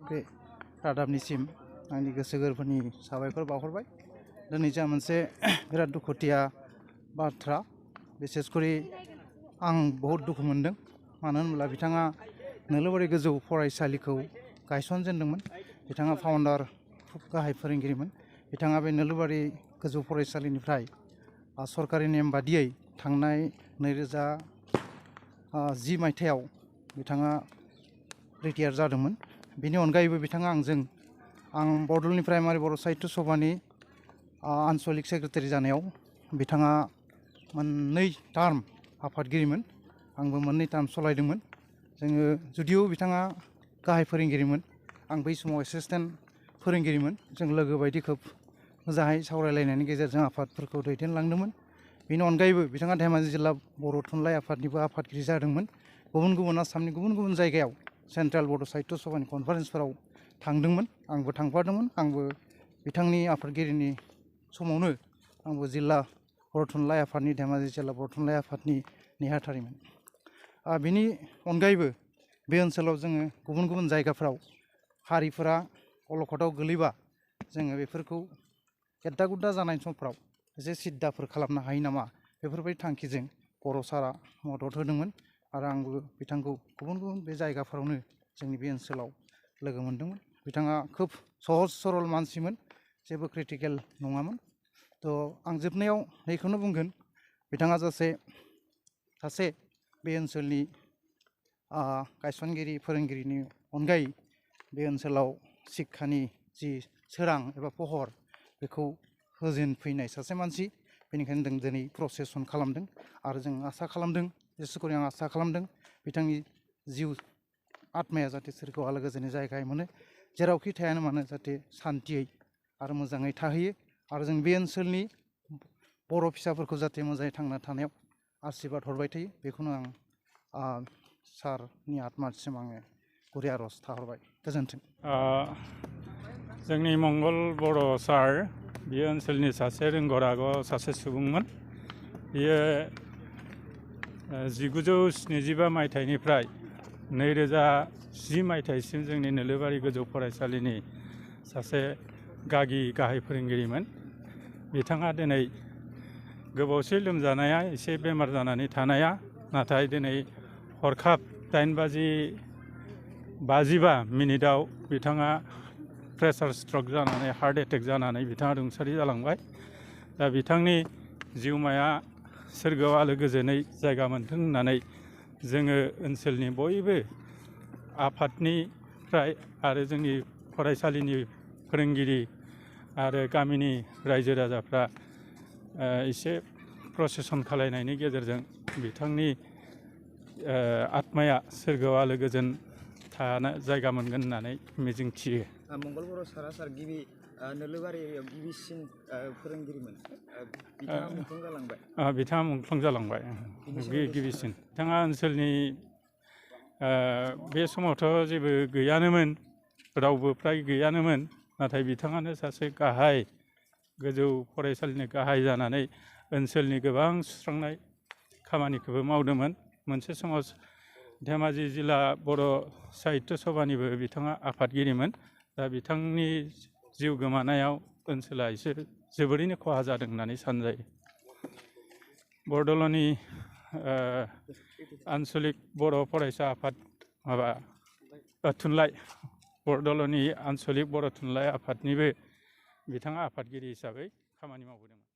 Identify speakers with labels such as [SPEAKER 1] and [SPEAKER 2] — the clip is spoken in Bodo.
[SPEAKER 1] बे रादाबनिसिम आंनि गोसो गोरबोनि साबायखर बावहरबाय। दिनै जोंहा मोनसे बिराद दुखुथिया बाथ्रा, बिसेसकरि आं बहुत दुखु मोनदों। मानो होनब्ला बिथाङा नोलोबारि गोजौ फरायसालिखौ गायसनजेनदोंमोन। बिथाङा फाउन्डार गाहाय फोरोंगिरिमोन। बिथाङा बे नोलोबारि गोजौ फरायसालिनिफ्राय सरकारि नेम बादियै थांनाय 2010 मायथाइयाव बिथाङा रिटायार जादोंमोन। बेनि अनगायैबो बिथाङा आं बड'लेण्ड प्राइमारि बर' साहित्य सभानि आन्सलिक सेक्रेटारि जानायाव बिथाङा मोननै टार्म आफादगिरिमोन। आंबो मोननै टार्म सालायदोंमोन। जोङो जुदिও बिथाङा गाहाय फोरोंगिरिमोन, आं बै समाव एसिस्टेन्ट फोरोंगिरिमोन। जों लोगो बायदि खोब मोजाङै सावरायलायनायनि गेजेरजों आफादफोरखौ दैदेनलांदोंमोन। बेनि अनगायैबो बिथाङा धेमाजि जिल्ला बर' थुनलाइ आफादनिबो आफादगिरि जादोंमोन। गुबुन गुबुन आसामनि गुबुन गुबुन जायगायाव सेन्ट्रेल बड' साहित्य सभानि कनफारेन्सफोराव थांदोंमोन। आंबो थांफादोंमोन। आंबो बिथांनि आफादगिरिनि समावनो आंबो जिल्ला बर' थुनलाइ आफादनि धेमाजि जिल्ला बर' थुनलाइ आफादनि नेहाथारिमोन। बिनि अनगायैबो बे ओनसोलाव जोङो गुबुन गुबुन जायगाफ्राव हारिफोरा अलखदाव गोलैबा जोङो बेफोरखौ गेद्दा गुद्दा जानाय समफ्राव एसे सिद्दाफोर खालामनो हायो नामा, बेफोरबायदि थांखिजों बर' सारा मदद होदोंमोन। आरो आंबो बिथांखौ गुबुन गुबुन बे जायगाफोरावनो जोंनि बे ओनसोलाव लोगो मोनदोंमोन। बिथाङा खोब सहज सरल मानसिमोन, जेबो क्रिटिकेल नङामोन। आं जोबनायाव बेखौनो बुंगोन, बिथाङा सासे बे ओनसोलनि गायसनगिरि फोरोंगिरिनि अनगायै बे ओनसोलाव शिक्षानि जि सोरां एबा पहर बेखौ होजेनफैनाय सासे मानसि। बेनिखायनो जों दिनै प्रसेसन खालामदों आरो जों आसा खालामदों, बिसेसकरि आं आसा खालामदों बिथांनि जिउ आत्माया जाहाथे सोरगोआव आलो गोजोननि जायगा मोनो, जेरावखि थायानो मानो जाहाथे सान्थियै आरो मोजाङै थाहैयो। आरो जों बे ओनसोलनि बर' फिसाफोरखौ जाहाथे मोजाङै थांना थानायाव आशीर्बाद हरबाय थायो, बेखौनो आं सारनि आत्मासिम आङो गुरै आर'ज थाहरबाय। गोजोन्थों।
[SPEAKER 2] जोंनि मंगल बर' सार, बियो ओनसोलनि सासे रोंगराग' सासे सुबुंमोन। बियो 1975 मायथाइनिफ्राय 2010 मायथाइसिम जोंनि नोलोबारि गोजौ फरायसालिनि सासे गाहाय फोरोंगिरिमोन। बिथाङा दिनै गोबावसै लोमजानाया, एसे बेमार जानानै थानाया, नाथाय दिनै हरखाब 8:55 बिथाङा प्रेसार स्ट्रक जानानै हार्ट एटेक जानानै बिथाङा रुंसारि जालांबाय। दा बिथांनि जिउमाया सोरगोआव आलो गोजोनै जायगा मोनथों होननानै जोङो ओनसोलनि बयबो आफादनिफ्राय आरो जोंनि फरायसालिनि फोरोंगिरि आरो गामिनि रायजो राजाफ्रा एसे प्रसेसन खालायनायनि गेजेरजों बिथांनि आत्माया सोरगोआव आलो गोजोन थानो जायगा मोनगोन होननानै मिजिंथियो।
[SPEAKER 3] मंगल बर' सार गिबि नोलोबारियाव गिबिसिन फोरोंगिरिमोन। बिथाङा मुंख्लं जालांबाय।
[SPEAKER 2] बिथाङा मुंख्लं जालांबाय गिबिसिन। बिथाङा ओनसोलनि बे समावथ' जेबो गैयानोमोन, रावबो फ्राय गैयानोमोन। नाथाय बिथाङानो सासे गाहाय, गोजौ फरायसालिनि गाहाय जानानै ओनसोलनि गोबां सुस्रांनाय खामानिखौबो मावदोंमोन। मोनसे समाव धेमाजि जिल्ला बर' साहित्य सभानिबो बिथाङा आफादगिरिमोन। दा बिथांनि जिउ गोमानायाव ओनसोला एसे जोबोरैनो खहा जादों होननानै सानजायो। बरदल'नि आन्सलिक बर' फरायसा आफाद थुनलाइ, बरदल'नि आन्सलिक बर' थुनलाइ आफादनिबो बिथाङा आफादगिरि हिसाबै खामानि मावबोदोंमोन।